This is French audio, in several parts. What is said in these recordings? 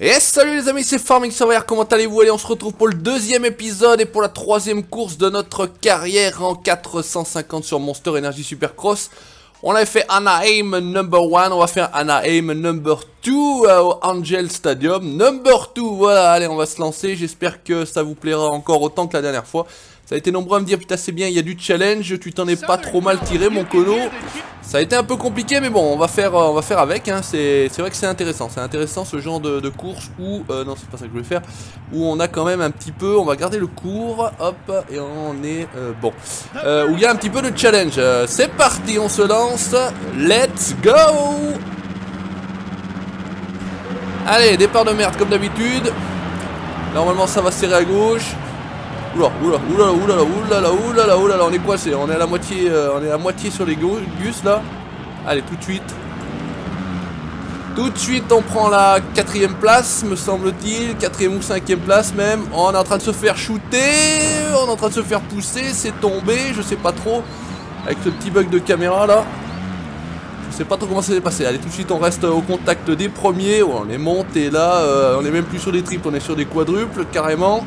Et salut les amis, c'est Farming Survivor, comment allez-vous? Allez, on se retrouve pour le deuxième épisode et pour la troisième course de notre carrière en 450 sur Monster Energy Supercross. On avait fait Anaheim number 1, on va faire Anaheim number 2 au Angel Stadium. Number 2, voilà, allez, on va se lancer, j'espère que ça vous plaira encore autant que la dernière fois. Ça a été nombreux à me dire, putain c'est bien, il y a du challenge, tu t'en es pas trop mal tiré mon cono. Ça a été un peu compliqué mais bon, on va faire avec, hein. C'est vrai que c'est intéressant ce genre de course où, non c'est pas ça que je voulais faire, où on a quand même un petit peu, on va garder le cours, hop, et on est bon, où il y a un petit peu de challenge. C'est parti, on se lance, let's go. Allez, départ de merde comme d'habitude, normalement ça va serrer à gauche. Oula, on est coincé, on est à moitié sur les gus là. Allez, tout de suite on prend la 4ème place, me semble-t-il, 4ème ou 5ème place même. On est en train de se faire shooter, on est en train de se faire pousser, c'est tombé, je sais pas trop, avec ce petit bug de caméra là. Je sais pas trop comment ça s'est passé. Allez, tout de suite on reste au contact des premiers, on est monté là, on est même plus sur des triples, on est sur des quadruples carrément.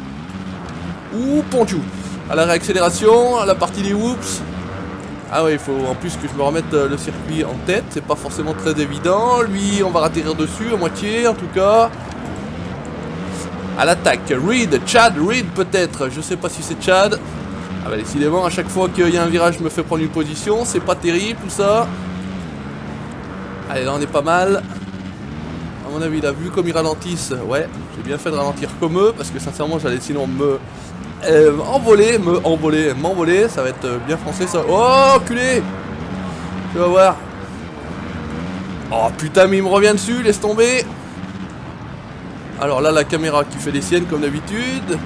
Ouh, Pontu. À la réaccélération, à la partie des whoops. Ah ouais, il faut en plus que je me remette le circuit en tête. C'est pas forcément très évident. Lui, on va atterrir dessus, à moitié en tout cas. À l'attaque, Reed, Chad, Reed peut-être. Je sais pas si c'est Chad. Ah bah décidément, à chaque fois qu'il y a un virage, je me fais prendre une position. C'est pas terrible tout ça. Allez, là on est pas mal. À mon avis, il a vu comme ils ralentissent. Ouais, j'ai bien fait de ralentir comme eux. Parce que sincèrement, j'allais sinon m'envoler, ça va être bien français ça. Oh, culé! Tu vas voir. Oh putain, mais il me revient dessus, laisse tomber. Alors là, la caméra qui fait des siennes comme d'habitude.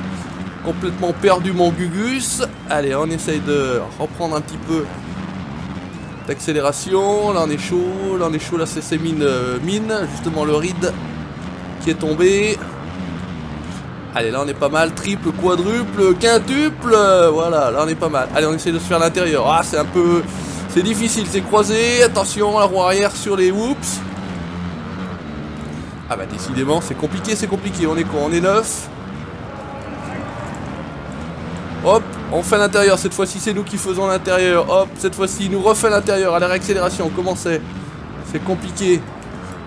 Complètement perdu mon gugus. Allez, on essaye de reprendre un petit peu d'accélération. Là, on est chaud, là c'est mine, justement le ride qui est tombé. Allez, là on est pas mal, triple, quadruple, quintuple, voilà, là on est pas mal. Allez, on essaie de se faire l'intérieur. Ah, c'est un peu, c'est difficile, c'est croisé. Attention, la roue arrière sur les whoops. Ah bah décidément, c'est compliqué, On est quoi? On est 9. Hop, on fait l'intérieur. Cette fois-ci, c'est nous qui faisons l'intérieur. Hop, cette fois-ci, il nous refait l'intérieur. À la réaccélération, comment c'est? C'est compliqué.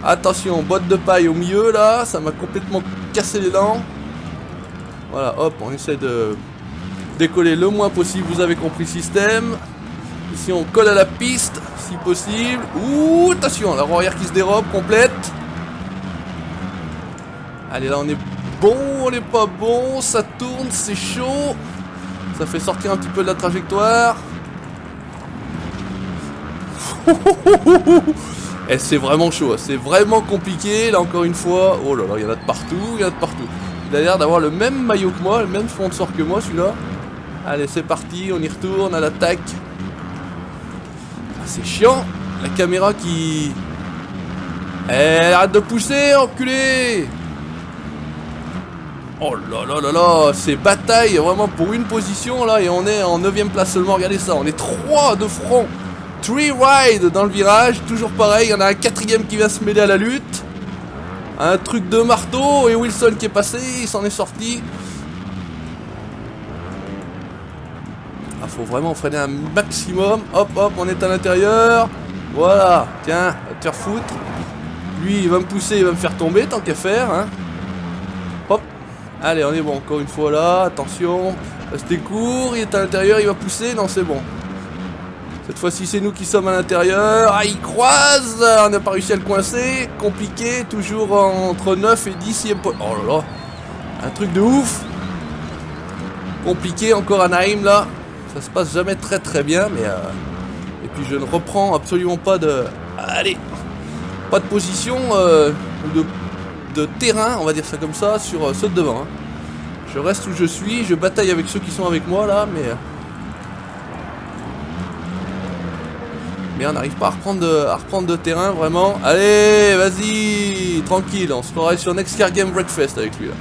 Attention, botte de paille au milieu là, ça m'a complètement cassé les dents. Voilà, hop, on essaie de décoller le moins possible, vous avez compris le système. Ici, on colle à la piste, si possible. Ouh, attention, la roue arrière qui se dérobe, complète. Allez, là, on est bon, on n'est pas bon, ça tourne, c'est chaud. Ça fait sortir un petit peu de la trajectoire. Et c'est vraiment chaud, c'est vraiment compliqué, là, encore une fois. Oh là là, il y en a de partout, Il a l'air d'avoir le même maillot que moi, le même sponsor que moi celui-là. Allez, c'est parti, on y retourne à l'attaque. Ah, c'est chiant, la caméra qui... Eh, arrête de pousser, enculé! Oh là là là là, c'est bataille vraiment pour une position là, et on est en 9ème place seulement, regardez ça, on est 3 de front. 3 ride dans le virage, toujours pareil, il y en a un 4ème qui vient se mêler à la lutte. Un truc de marteau et Wilson qui est passé, il s'en est sorti. Ah, faut vraiment freiner un maximum. Hop, hop, on est à l'intérieur. Voilà, tiens, va te faire foutre. Lui, il va me pousser, il va me faire tomber, tant qu'à faire. Hein. Hop, allez, on est bon, encore une fois là, attention. Restez court, il est à l'intérieur, il va pousser, non, c'est bon. Cette fois-ci, c'est nous qui sommes à l'intérieur. Ah, il croise. On n'a pas réussi à le coincer. Compliqué. Toujours entre 9 et 10e point. Oh là là. Un truc de ouf. Compliqué. Encore Anaheim là. Ça se passe jamais très bien. Mais et puis je ne reprends absolument pas de... Allez. Pas de position de terrain. On va dire ça comme ça. Sur ceux de devant. Hein. Je reste où je suis. Je bataille avec ceux qui sont avec moi là. Mais on n'arrive pas à reprendre de terrain vraiment. Allez, vas-y, tranquille, on se fera sur Next Car Game Breakfast avec lui là.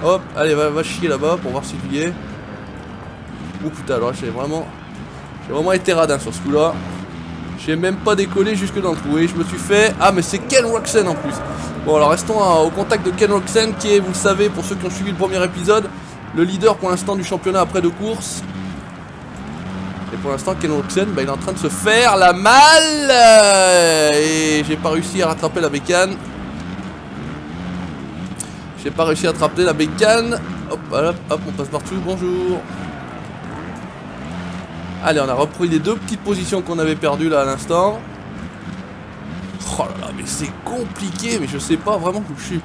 Hop, allez, va chier là-bas pour voir si tu y es. Oh putain, alors j'ai vraiment été radin sur ce coup-là. J'ai même pas décollé jusque dans le trou. Et je me suis fait... Ah, mais c'est Ken Roczen en plus. Bon, alors restons au contact de Ken Roczen, qui est, vous le savez, pour ceux qui ont suivi le premier épisode, le leader pour l'instant du championnat après 2 courses. Et pour l'instant, Ken Roczen, bah, il est en train de se faire la malle. Et j'ai pas réussi à rattraper la bécane. J'ai pas réussi à attraper la bécane. Hop, hop, hop, on passe partout. Bonjour. Allez, on a repris les 2 petites positions qu'on avait perdues là à l'instant. Oh là là, mais c'est compliqué. Mais je sais pas vraiment où je suis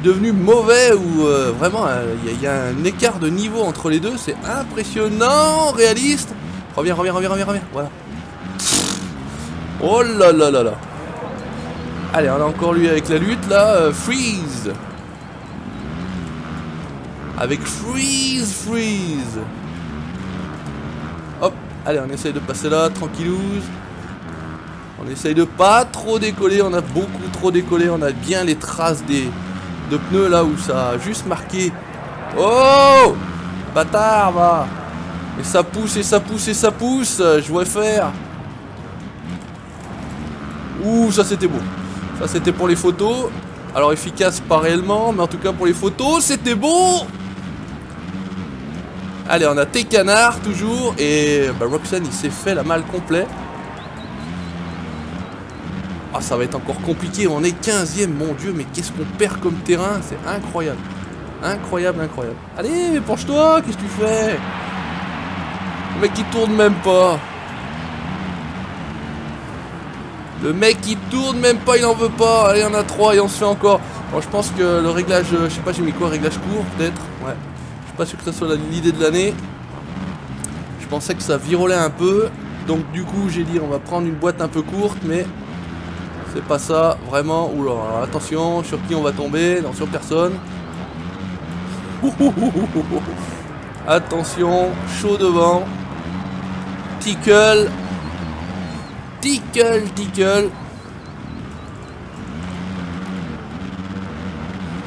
devenu mauvais ou vraiment il y a un écart de niveau entre les deux. C'est impressionnant, réaliste. Reviens, reviens, reviens, reviens, reviens. Voilà. Oh là là là là. Allez, on a encore lui avec la lutte là. Freeze. Avec Freeze. Hop. Allez, on essaye de passer là, tranquillouse. On essaye de pas trop décoller. On a beaucoup trop décollé. On a bien les traces de pneus là où ça a juste marqué. Oh bâtard, va. Et ça pousse, et ça pousse, et ça pousse. Je voudrais faire. Ouh, ça c'était beau. Ça c'était pour les photos. Alors efficace pas réellement, mais en tout cas pour les photos, c'était beau. Allez, on a T-Canard toujours. Et bah, Roczen il s'est fait la malle complet. Ah, ça va être encore compliqué. On est 15e, mon dieu, mais qu'est-ce qu'on perd comme terrain. C'est incroyable. Incroyable, incroyable. Allez, mais penche-toi, qu'est-ce que tu fais? Le mec il tourne même pas. Le mec il tourne même pas, il en veut pas. Allez, on a 3 et on se fait encore. Bon, je pense que le réglage, je sais pas, j'ai mis quoi, réglage court peut-être. Ouais. Je suis pas sûr que ça soit l'idée de l'année. Je pensais que ça virolait un peu. Donc du coup j'ai dit on va prendre une boîte un peu courte, mais c'est pas ça, vraiment. Oula, alors, attention, sur qui on va tomber? Non, sur personne. Attention, chaud devant. Tickle. Tickle, tickle.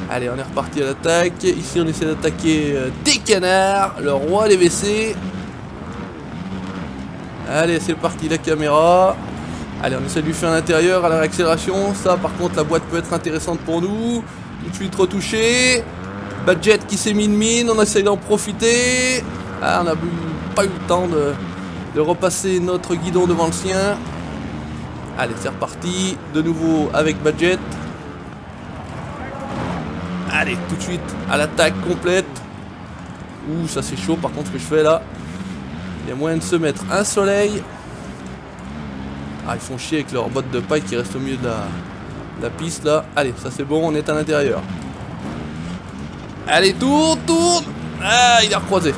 Allez, on est reparti à l'attaque. Ici, on essaie d'attaquer T-Canard, le roi des WC. Allez, c'est parti, la caméra. Allez, on essaie de lui faire l'intérieur à la réaccélération. Ça, par contre, la boîte peut être intéressante pour nous. Tout de suite retouché. Badjet qui s'est mis une mine. On essaie d'en profiter. Ah, on n'a pas eu le temps de repasser notre guidon devant le sien. Allez, c'est reparti. De nouveau avec Badjet. Allez, tout de suite à l'attaque complète. Ouh, ça c'est chaud par contre ce que je fais là. Il y a moyen de se mettre un soleil. Ah, ils font chier avec leurs bottes de paille qui restent au milieu de la piste là. Allez, ça c'est bon, on est à l'intérieur. Allez, tourne, tourne. Ah, il a recroisé.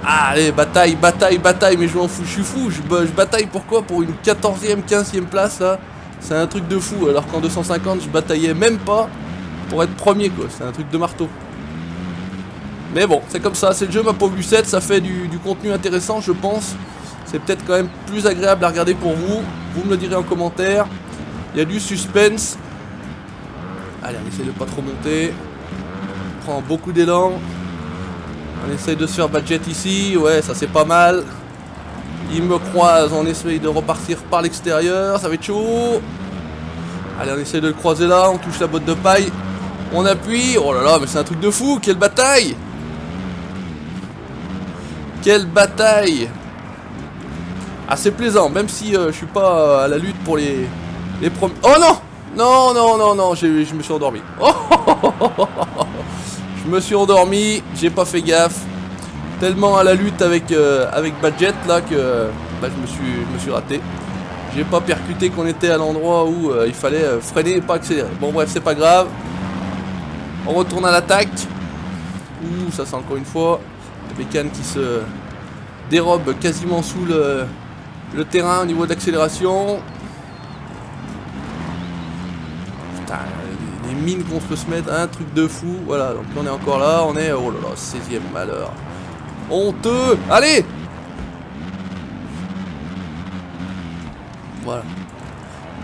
Ah, allez, bataille, bataille, bataille. Mais je m'en fous, je suis fou. Je bataille pourquoi? Pour une 14e, 15e place là. C'est un truc de fou. Alors qu'en 250, je bataillais même pas pour être premier quoi. C'est un truc de marteau. Mais bon, c'est comme ça, c'est le jeu ma pauvre Lucette. Ça fait du contenu intéressant je pense. C'est peut-être quand même plus agréable à regarder pour vous. Vous me le direz en commentaire. Il y a du suspense. Allez, on essaie de pas trop monter. On prend beaucoup d'élan. On essaye de se faire Badjet ici. Ouais, ça c'est pas mal. Il me croise. On essaye de repartir par l'extérieur. Ça va être chaud. Allez, on essaye de le croiser là. On touche la botte de paille. On appuie. Oh là là, mais c'est un truc de fou. Quelle bataille! Quelle bataille! Assez plaisant, même si je suis pas à la lutte pour les premiers. Oh non! Non, non, non, non, je me suis endormi. Oh, je me suis endormi, j'ai pas fait gaffe. Tellement à la lutte avec Badjet là que bah, je me suis raté. J'ai pas percuté qu'on était à l'endroit où il fallait freiner et pas accélérer. Bon bref, c'est pas grave. On retourne à l'attaque. Ouh, ça c'est encore une fois. La bécane qui se dérobe quasiment sous le terrain au niveau d'accélération. Putain, les mines qu'on peut se mettre, un truc de fou. Voilà, donc on est encore là, on est, oh là là, 16e malheur. Honteux. Allez. Voilà.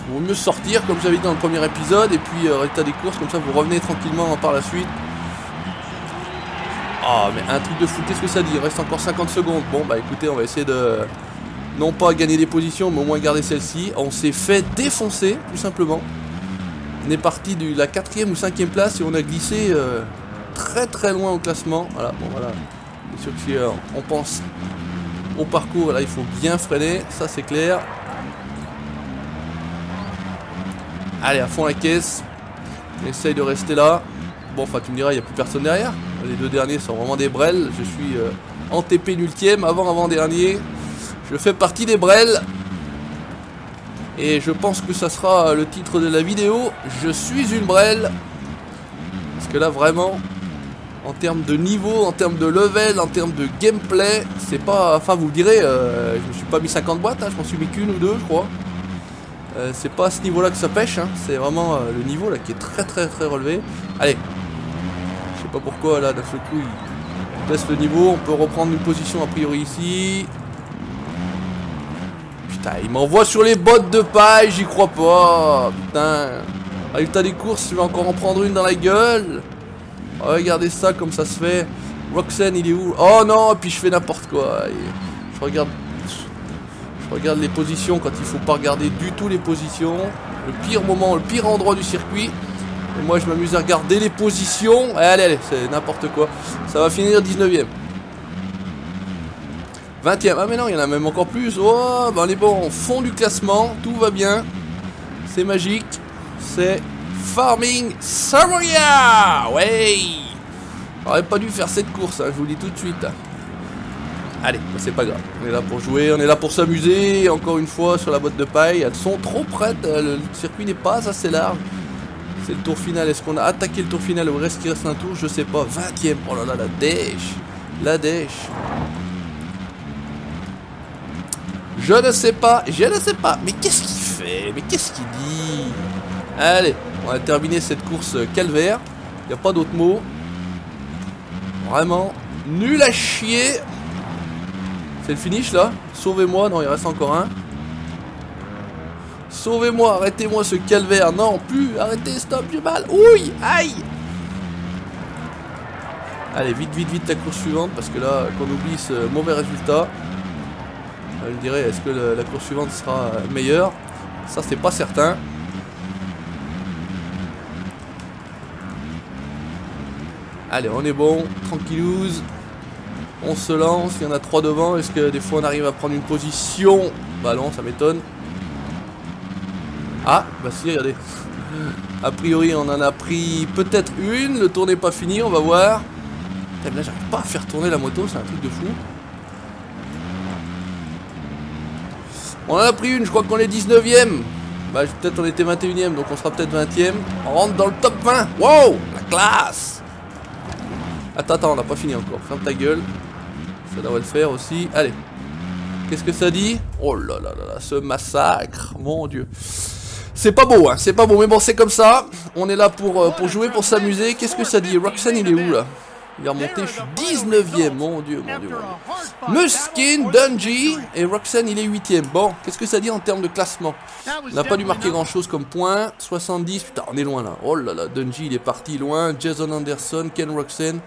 Il vaut mieux sortir, comme j'avais dit dans le premier épisode, et puis résultat des courses, comme ça vous revenez tranquillement par la suite. Oh, mais un truc de fou, qu'est-ce que ça dit? Il reste encore 50 secondes. Bon, bah écoutez, on va essayer de non pas gagner des positions, mais au moins garder celle-ci. On s'est fait défoncer, tout simplement. On est parti de la 4e ou 5e place et on a glissé très très loin au classement. Voilà, bon voilà. Bien sûr que si on pense au parcours, là il faut bien freiner, ça c'est clair. Allez, à fond la caisse. On essaye de rester là. Bon, enfin tu me diras, il n'y a plus personne derrière. Les deux derniers sont vraiment des brels. Je suis en TP 8e, avant-avant-dernier. Je fais partie des brels. Et je pense que ça sera le titre de la vidéo. Je suis une brelle. Parce que là vraiment, en termes de niveau, en termes de level, en termes de gameplay, c'est pas... Enfin vous me direz, je me suis pas mis 50 boîtes, hein, je m'en suis mis qu'une ou deux je crois. C'est pas à ce niveau là que ça pêche, hein. C'est vraiment le niveau là qui est très très très relevé. Allez, je sais pas pourquoi là d'un seul coup il baisse le niveau. On peut reprendre une position a priori ici. Putain, il m'envoie sur les bottes de paille, j'y crois pas. Putain, résultat des courses, je vais encore en prendre une dans la gueule. Oh, regardez ça comme ça se fait. Roxanne il est où? Oh non, et puis je fais n'importe quoi. Je regarde les positions quand il faut pas regarder du tout les positions. Le pire moment, le pire endroit du circuit. Et moi je m'amuse à regarder les positions. Allez, allez, c'est n'importe quoi. Ça va finir 19e. 20e. Ah mais non, il y en a même encore plus. Oh, ben on est bon, au fond du classement. Tout va bien. C'est magique. C'est Farming Samoria. Ouais. J'aurais pas dû faire cette course, hein, je vous le dis tout de suite. Allez, c'est pas grave, on est là pour jouer, on est là pour s'amuser. Encore une fois sur la botte de paille, elles sont trop prêtes, le circuit n'est pas assez large. C'est le tour final, est-ce qu'on a attaqué le tour final ou est-ce qu'il reste un tour? Je sais pas, 20e, oh là là, la dèche. La dèche. Je ne sais pas, mais qu'est-ce qu'il fait? Mais qu'est-ce qu'il dit? Allez, on a terminé cette course calvaire, il n'y a pas d'autre mot. Vraiment, nul à chier. C'est le finish là. Sauvez-moi. Non, il reste encore un. Sauvez-moi. Arrêtez-moi ce calvaire. Non, plus. Arrêtez. Stop. J'ai mal. Ouille. Aïe. Allez, vite, vite, vite la course suivante. Parce que là, qu'on oublie ce mauvais résultat. Je me dirais, est-ce que la course suivante sera meilleure? Ça, c'est pas certain. Allez, on est bon. Tranquillouse. On se lance, il y en a 3 devant. Est-ce que des fois on arrive à prendre une position? Bah non, ça m'étonne. Ah, bah si, regardez. A priori on en a pris peut-être une. Le tour n'est pas fini, on va voir. Là j'arrive pas à faire tourner la moto, c'est un truc de fou. On en a pris une, je crois qu'on est 19e. Bah peut-être on était 21e, donc on sera peut-être 20e. On rentre dans le top 20. Wow, la classe. Attends, on n'a pas fini encore. Ferme ta gueule. Ça devrait le faire aussi. Allez. Qu'est-ce que ça dit? Oh là là là là, ce massacre. Mon Dieu. C'est pas beau, hein. C'est pas beau. Mais bon, c'est comme ça. On est là pour jouer, pour s'amuser. Qu'est-ce que ça dit? Roxanne, il est où là? Il est remonté. Je suis 19e. Mon Dieu, mon Dieu, mon Dieu. Muskin, Dungey et Roxanne, il est 8e. Bon, qu'est-ce que ça dit en termes de classement? On n'a pas dû marquer grand chose comme point. 70. Putain, on est loin là. Oh là là, Dungey, il est parti loin. Jason Anderson, Ken Roxanne.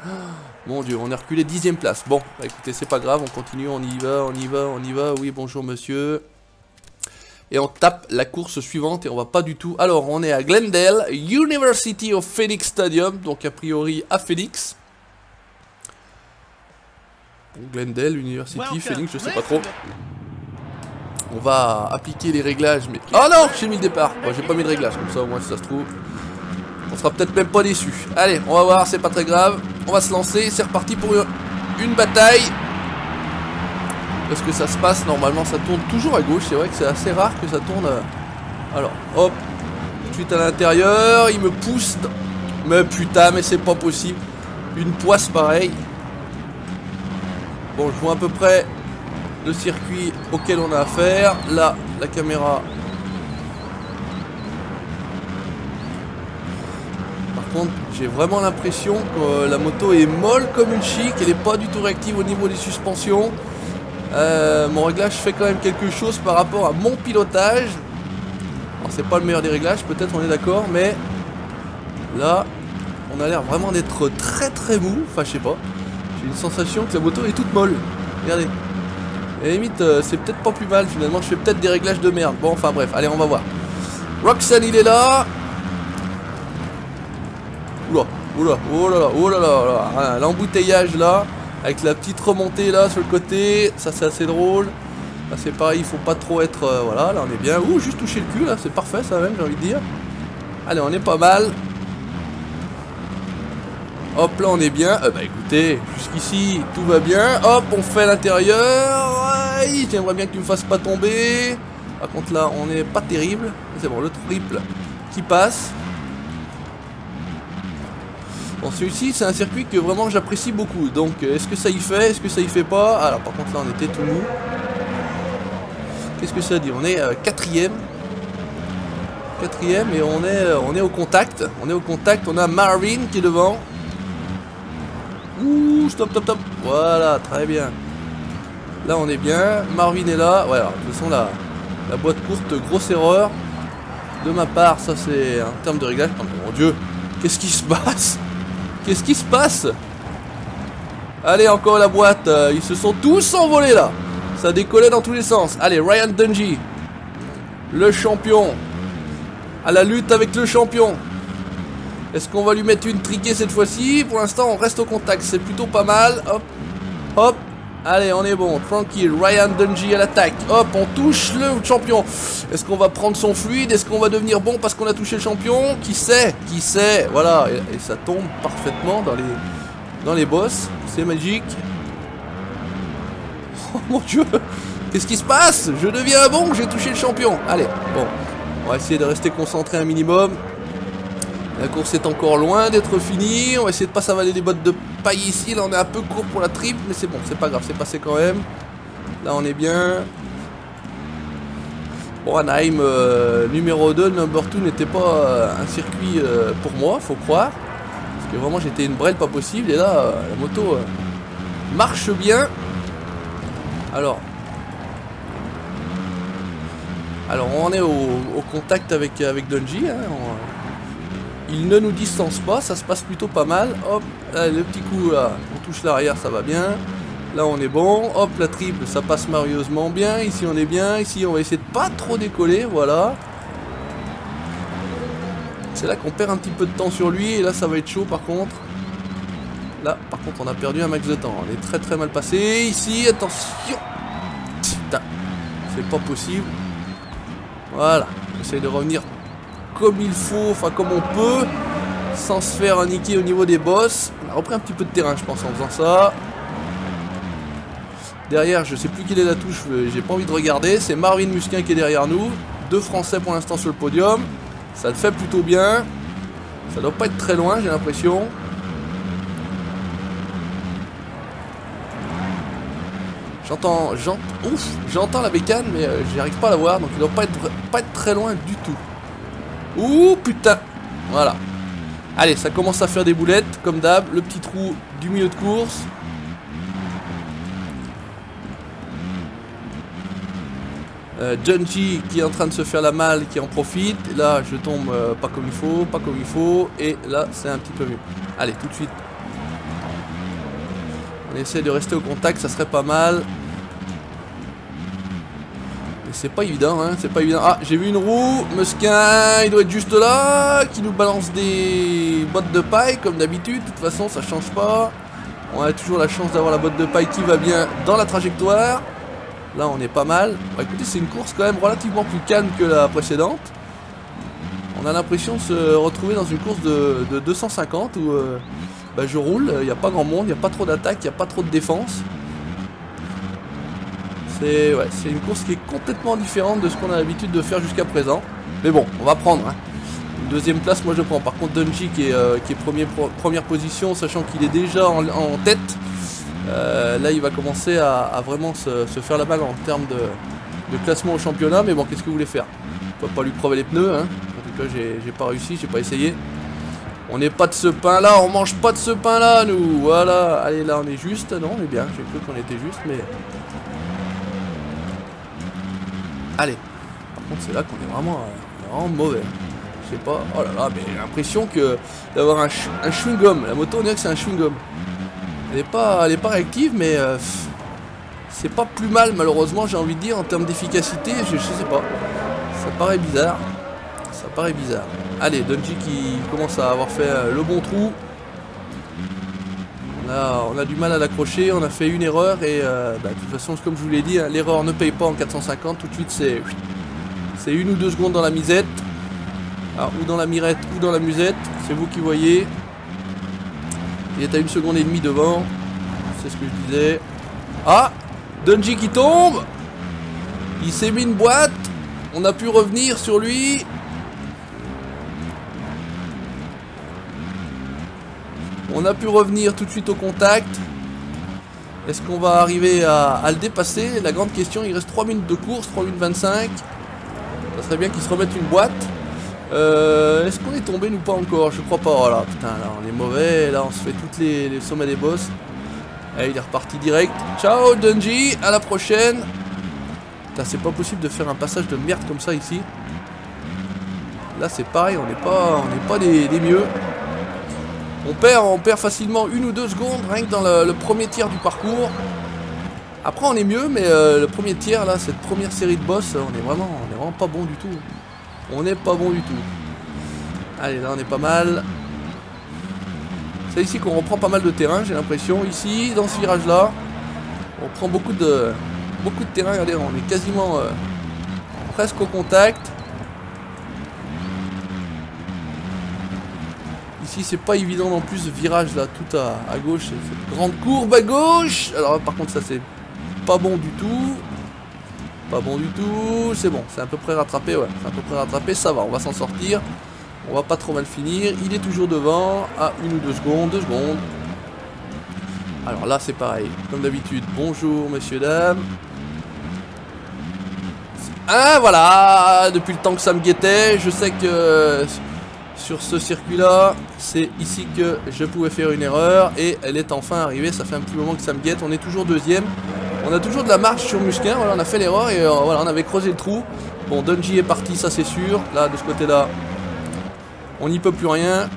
Mon Dieu, on est reculé 10e place. Bon, bah, écoutez, c'est pas grave, on continue, on y va, on y va, on y va. Oui, bonjour monsieur. Et on tape la course suivante et on va pas du tout. Alors, on est à Glendale, University of Phoenix Stadium, donc a priori à Phoenix. Glendale, University, Phoenix, je sais pas trop. On va appliquer les réglages, mais... Oh non, j'ai mis le départ. Bon, j'ai pas mis de réglage, comme ça au moins si ça se trouve. On sera peut-être même pas déçu. Allez, on va voir, c'est pas très grave. On va se lancer, c'est reparti pour une bataille. Est-ce que ça se passe? Normalement ça tourne toujours à gauche. C'est vrai que c'est assez rare que ça tourne. Alors, hop. Tout de suite à l'intérieur. Il me pousse. Mais putain, mais c'est pas possible. Une poisse pareille. Bon, je vois à peu près le circuit auquel on a affaire. Là, la caméra. Par contre, j'ai vraiment l'impression que la moto est molle comme une chic. Elle n'est pas du tout réactive au niveau des suspensions. Mon réglage fait quand même quelque chose par rapport à mon pilotage. Alors c'est pas le meilleur des réglages, peut-être, on est d'accord, mais là on a l'air vraiment d'être très très mou. Enfin je sais pas, j'ai une sensation que la moto est toute molle. Regardez, Et à la limite, c'est peut-être pas plus mal finalement. Je fais peut-être des réglages de merde. Bon, enfin bref, allez, on va voir. Roxanne, il est là. Oula, oula, oh là là, oh là là, là. L'embouteillage là, avec la petite remontée là sur le côté. Ça, c'est assez drôle. Là, c'est pareil, il faut pas trop être. Voilà, là, on est bien. Ouh, juste toucher le cul là, c'est parfait ça même, j'ai envie de dire. Allez, on est pas mal. Hop, là on est bien. Bah écoutez, jusqu'ici tout va bien. Hop, on fait l'intérieur. Ouais, j'aimerais bien que tu me fasses pas tomber. Par contre là, on est pas terrible. C'est bon, le triple qui passe. Bon, celui-ci, c'est un circuit que vraiment j'apprécie beaucoup. Donc, est-ce que ça y fait? Est-ce que ça y fait pas? Alors, par contre là, on était tout mou. Qu'est-ce que ça dit? On est quatrième. Quatrième et on est au contact. On est au contact. On a Marvin qui est devant. Ouh, stop, stop, stop. Voilà, très bien. Là, on est bien. Marvin est là. Ouais, alors, de toute façon, la boîte courte, grosse erreur. De ma part, ça, c'est en termes de réglage. Oh, mon Dieu, qu'est-ce qui se passe? Qu'est-ce qui se passe? Allez, encore la boîte. Ils se sont tous envolés, là. Ça décollait dans tous les sens. Allez, Ryan Dungey. Le champion. À la lutte avec le champion. Est-ce qu'on va lui mettre une triquée cette fois-ci? Pour l'instant, on reste au contact. C'est plutôt pas mal. Hop, hop. Allez, on est bon. Tranquille. Ryan Dungey à l'attaque. Hop, on touche le champion. Est-ce qu'on va prendre son fluide? Est-ce qu'on va devenir bon parce qu'on a touché le champion? Qui sait? Qui sait? Voilà. Et ça tombe parfaitement dans les boss. C'est magique. Oh mon Dieu. Qu'est-ce qui se passe? Je deviens bon. J'ai touché le champion. Allez, bon. On va essayer de rester concentré un minimum. La course est encore loin d'être finie. On va essayer de pas s'avaler les bottes de paille ici. Là, on est un peu court pour la triple, mais c'est bon, c'est pas grave, c'est passé quand même. Là, on est bien. Bon, Anaheim numéro 2, number 2 n'était pas un circuit pour moi, faut croire. Parce que vraiment, j'étais une brêle pas possible. Et là, la moto marche bien. Alors, on est au contact avec Dungey. Hein, il ne nous distance pas, ça se passe plutôt pas mal. Hop, allez, le petit coup là, on touche l'arrière, ça va bien. Là on est bon, hop, la triple, ça passe merveilleusement bien. Ici on est bien, ici on va essayer de pas trop décoller, voilà. C'est là qu'on perd un petit peu de temps sur lui, et là ça va être chaud par contre. Là, par contre, on a perdu un max de temps, on est très très mal passé. Ici, attention. Putain, c'est pas possible. Voilà, j'essaie de revenir comme il faut, enfin comme on peut, sans se faire niquer au niveau des boss. On a repris un petit peu de terrain, je pense, en faisant ça. Derrière, je sais plus quelle est la touche, j'ai pas envie de regarder. C'est Marvin Musquin qui est derrière nous. 2 Français pour l'instant sur le podium. Ça le fait plutôt bien. Ça doit pas être très loin, j'ai l'impression. J'entends la bécane, mais j'arrive pas à la voir, donc il doit pas être très loin du tout. Ouh putain. Voilà. Allez, ça commence à faire des boulettes, comme d'hab. Le petit trou du milieu de course. Dungey qui est en train de se faire la malle, qui en profite. Et là, je tombe pas comme il faut, pas comme il faut. Et là, c'est un petit peu mieux. Allez, tout de suite. On essaie de rester au contact, ça serait pas mal. Mais c'est pas évident, hein, c'est pas évident. Ah, j'ai vu une roue, Musquin, il doit être juste là, qui nous balance des bottes de paille, comme d'habitude. De toute façon, ça change pas. On a toujours la chance d'avoir la botte de paille qui va bien dans la trajectoire. Là, on est pas mal. Bah, écoutez, c'est une course quand même relativement plus calme que la précédente. On a l'impression de se retrouver dans une course de 250 où bah, je roule, il n'y a pas grand monde, il n'y a pas trop d'attaque, il n'y a pas trop de défense. C'est une course qui est complètement différente de ce qu'on a l'habitude de faire jusqu'à présent. Mais bon, on va prendre. Hein. Une deuxième place, moi je prends. Par contre, Dungey qui est première position, sachant qu'il est déjà en tête. Là, il va commencer à vraiment se faire la balle en termes de classement au championnat. Mais bon, qu'est-ce que vous voulez faire? On peut pas lui crever les pneus. Hein. En tout cas, j'ai pas réussi, j'ai pas essayé. On n'est pas de ce pain là, on mange pas de ce pain là, nous. Voilà, allez, là on est juste. Non, on est bien, j'ai cru qu'on était juste, mais... Allez, par contre c'est là qu'on est vraiment mauvais. Je sais pas, oh là là, mais j'ai l'impression que d'avoir un chewing-gum. La moto, on dirait que c'est un chewing-gum. Elle est pas réactive, mais C'est pas plus mal malheureusement, j'ai envie de dire, en termes d'efficacité, je sais pas. Ça paraît bizarre. Ça paraît bizarre. Allez, Dungey qui commence à avoir fait le bon trou. On a du mal à l'accrocher, on a fait une erreur et de toute façon, comme je vous l'ai dit, hein, l'erreur ne paye pas en 450. Tout de suite, c'est 1 ou 2 secondes dans la misette. Alors, ou dans la mirette ou dans la musette, c'est vous qui voyez. Il est à 1 seconde et demie devant. C'est ce que je disais. Ah, Dungey qui tombe. Il s'est mis une boîte. On a pu revenir sur lui. On a pu revenir tout de suite au contact. Est-ce qu'on va arriver à le dépasser? La grande question, il reste 3 minutes de course, 3 minutes 25. Ça serait bien qu'il se remette une boîte. Est-ce qu'on est tombé nous pas encore? Je crois pas. Voilà, putain, là on est mauvais. Là on se fait toutes les sommets des boss. Allez, il est reparti direct. Ciao Dungey, à la prochaine. Putain, c'est pas possible de faire un passage de merde comme ça ici. Là c'est pareil, on n'est pas des mieux. On perd facilement 1 ou 2 secondes rien que dans le premier tiers du parcours. Après on est mieux, mais le premier tiers là, cette première série de boss, on est vraiment pas bon du tout. On n'est pas bon du tout. Allez, là on est pas mal. C'est ici qu'on reprend pas mal de terrain, j'ai l'impression. Ici, dans ce virage là, on prend beaucoup de terrain. Regardez, on est quasiment presque au contact. Ici c'est pas évident non plus, ce virage là tout à gauche, cette grande courbe à gauche. Alors par contre ça c'est pas bon du tout. Pas bon du tout. C'est bon, c'est à peu près rattrapé, ouais. C'est à peu près rattrapé, ça va, on va s'en sortir. On va pas trop mal finir. Il est toujours devant à 1 ou 2 secondes, 2 secondes. Alors là c'est pareil, comme d'habitude. Bonjour messieurs, dames. Ah voilà, depuis le temps que ça me guettait, je sais que sur ce circuit là, c'est ici que je pouvais faire une erreur et elle est enfin arrivée. Ça fait un petit moment que ça me guette. On est toujours deuxième. On a toujours de la marge sur Musquin. Voilà, on a fait l'erreur et voilà, on avait creusé le trou. Bon, Dungey est parti, ça c'est sûr. Là, de ce côté là, on n'y peut plus rien.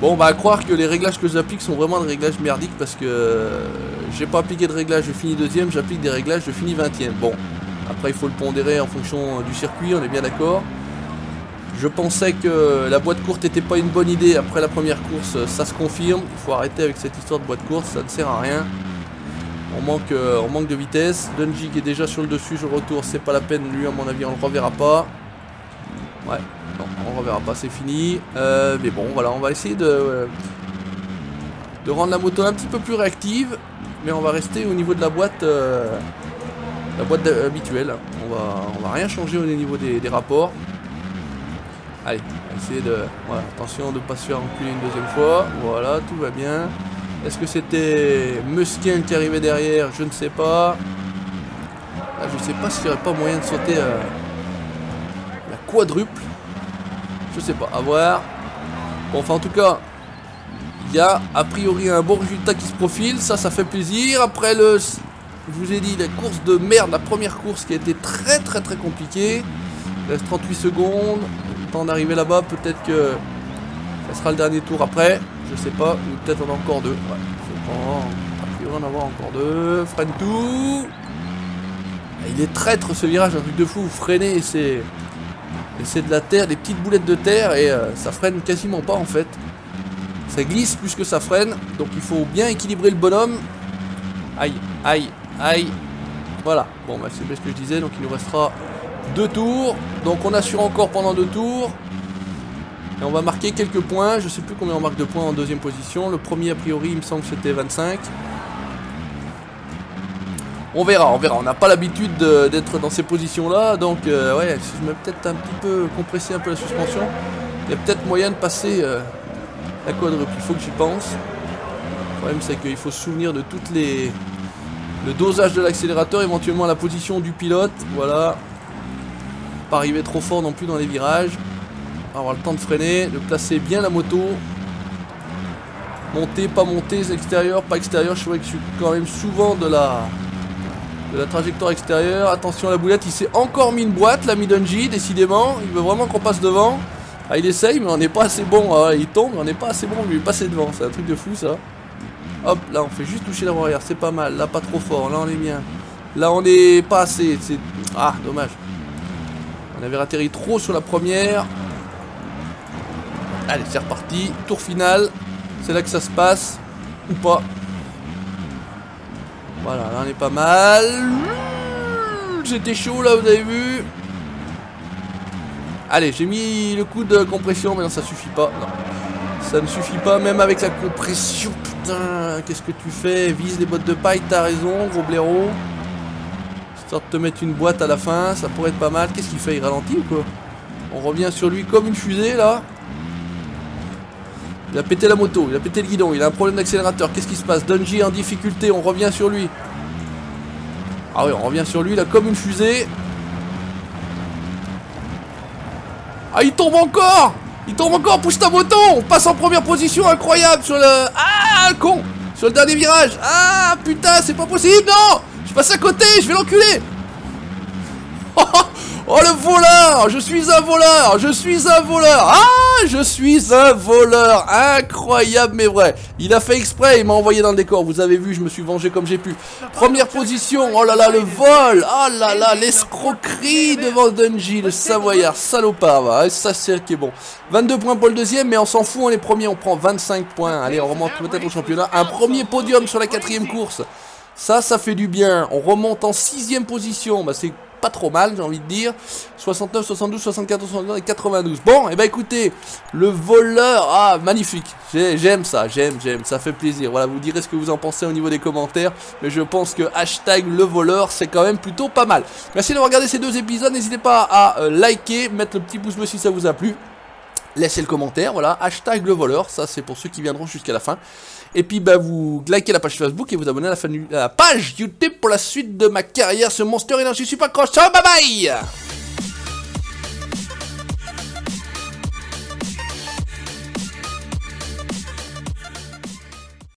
Bon, on va croire que les réglages que j'applique sont vraiment des réglages merdiques parce que j'ai pas appliqué de réglage, je finis deuxième. J'applique des réglages, je finis 20e. Bon, après il faut le pondérer en fonction du circuit, on est bien d'accord. Je pensais que la boîte courte n'était pas une bonne idée après la première course, ça se confirme. Il faut arrêter avec cette histoire de boîte courte, ça ne sert à rien. On manque de vitesse. Dungey qui est déjà sur le dessus, je retourne, c'est pas la peine, lui à mon avis on le reverra pas. Ouais, non, on le reverra pas, c'est fini. Mais bon, voilà, on va essayer de rendre la moto un petit peu plus réactive. Mais on va rester au niveau de la boîte habituelle. On va rien changer au niveau des rapports. Allez, on va essayer de... Voilà, attention de ne pas se faire enculer une deuxième fois. Voilà, tout va bien. Est-ce que c'était Musquin qui arrivait derrière? Je ne sais pas. Là, je ne sais pas s'il n'y aurait pas moyen de sauter la quadruple. Je sais pas, à voir. Bon, enfin, en tout cas, il y a a priori un bon résultat qui se profile. Ça fait plaisir. Après je vous ai dit, la course de merde, la première course qui a été très compliquée. Il reste 38 secondes. D'arriver là-bas, peut-être que ça sera le dernier tour après, je sais pas, ou peut-être on a encore 2. Ouais, je pense, on va en avoir encore 2. Freine tout. Il est traître ce virage, un truc de fou. Vous freinez et c'est de la terre, des petites boulettes de terre et ça freine quasiment pas en fait. Ça glisse plus que ça freine, donc il faut bien équilibrer le bonhomme. Aïe, aïe, aïe. Voilà, bon bah c'est bien ce que je disais, donc il nous restera 2 tours, donc on assure encore pendant 2 tours. Et on va marquer quelques points, je sais plus combien on marque de points en deuxième position. Le premier a priori il me semble que c'était 25. On verra, on n'a pas l'habitude d'être dans ces positions là. Donc ouais, si je mets peut-être un petit peu compresser un peu la suspension, il y a peut-être moyen de passer la quadruple, il faut que j'y pense. Le problème c'est qu'il faut se souvenir de toutes le dosage de l'accélérateur, éventuellement la position du pilote, voilà. Pas arriver trop fort non plus dans les virages. On va avoir le temps de freiner, de placer bien la moto. Monter, pas monter, extérieur, pas extérieur. Je vois que je suis quand même souvent de la trajectoire extérieure. Attention à la boulette, il s'est encore mis une boîte, l'ami Dungey, décidément. Il veut vraiment qu'on passe devant. Ah, il essaye, mais on n'est pas assez bon. Ah, il tombe, mais on n'est pas assez bon pour lui passer devant. C'est un truc de fou ça. Hop, là on fait juste toucher la roue arrière, c'est pas mal. Là pas trop fort, là on est bien. Là on est pas assez, c'est... Ah, dommage. On avait atterri trop sur la première. Allez, c'est reparti. Tour final. C'est là que ça se passe. Ou pas. Voilà, là on est pas mal. J'étais chaud là, vous avez vu. Allez, j'ai mis le coup de compression, mais non, ça suffit pas. Non. Ça ne suffit pas, même avec la compression. Putain, qu'est-ce que tu fais? Vise les bottes de paille, t'as raison, gros blaireau. Histoire de te mettre une boîte à la fin, ça pourrait être pas mal. Qu'est-ce qu'il fait? Il ralentit ou quoi? On revient sur lui comme une fusée là. Il a pété la moto, il a pété le guidon, il a un problème d'accélérateur. Qu'est-ce qui se passe? Dungey en difficulté, on revient sur lui. Ah oui, on revient sur lui là comme une fusée. Ah, il tombe encore! Il tombe encore, pousse ta moto! On passe en première position, incroyable sur le... Ah, le con! Sur le dernier virage! Ah, putain, c'est pas possible, non! Je passe à côté, je vais l'enculer! Oh, le voleur! Je suis un voleur! Je suis un voleur! Ah, je suis un voleur! Incroyable, mais vrai! Il a fait exprès, il m'a envoyé dans le décor. Vous avez vu, je me suis vengé comme j'ai pu. Première position, oh là là, le vol! Oh là là, l'escroquerie devant Dungey, le Savoyard, salopard, va. Ça, c'est qui est bon. 22 points pour le deuxième, mais on s'en fout, on est premier, on prend 25 points. Allez, on remonte peut-être au championnat. Un premier podium sur la 4e course. Ça fait du bien. On remonte en 6e position. Bah, c'est pas trop mal, j'ai envie de dire. 69, 72, 74, 79 et 92. Bon, et bah écoutez, le voleur, ah, magnifique. J'aime ça, j'aime, ça fait plaisir. Voilà, vous direz ce que vous en pensez au niveau des commentaires. Mais je pense que hashtag le voleur, c'est quand même plutôt pas mal. Merci d'avoir regardé ces 2 épisodes. N'hésitez pas à liker, mettre le petit pouce bleu si ça vous a plu. Laissez le commentaire, voilà, hashtag le voleur, ça c'est pour ceux qui viendront jusqu'à la fin. Et puis bah vous likez la page Facebook et vous abonnez à la page YouTube pour la suite de ma carrière sur Monster Energy Super Cross. Ciao, bye bye!